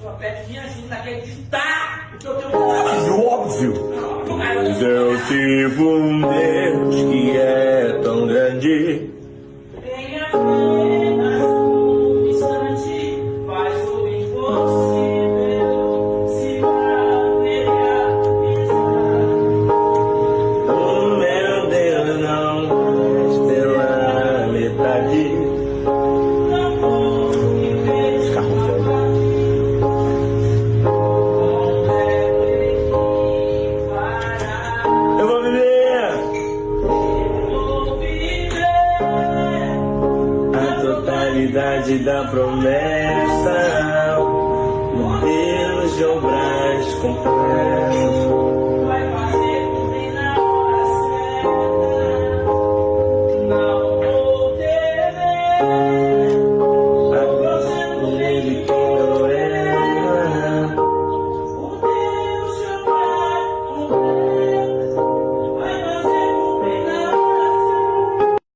Só pede minha ajuda para acreditar o que eu tenho. Mas óbvio! Mas eu sirvo um Deus que é tão grande. Venha apenas um instante, faz o impossível se materializar. O meu Deus não és pela metade. Não vou viver Carro velho. Eu vou viver a totalidade da promessa. O Deus de obras completas.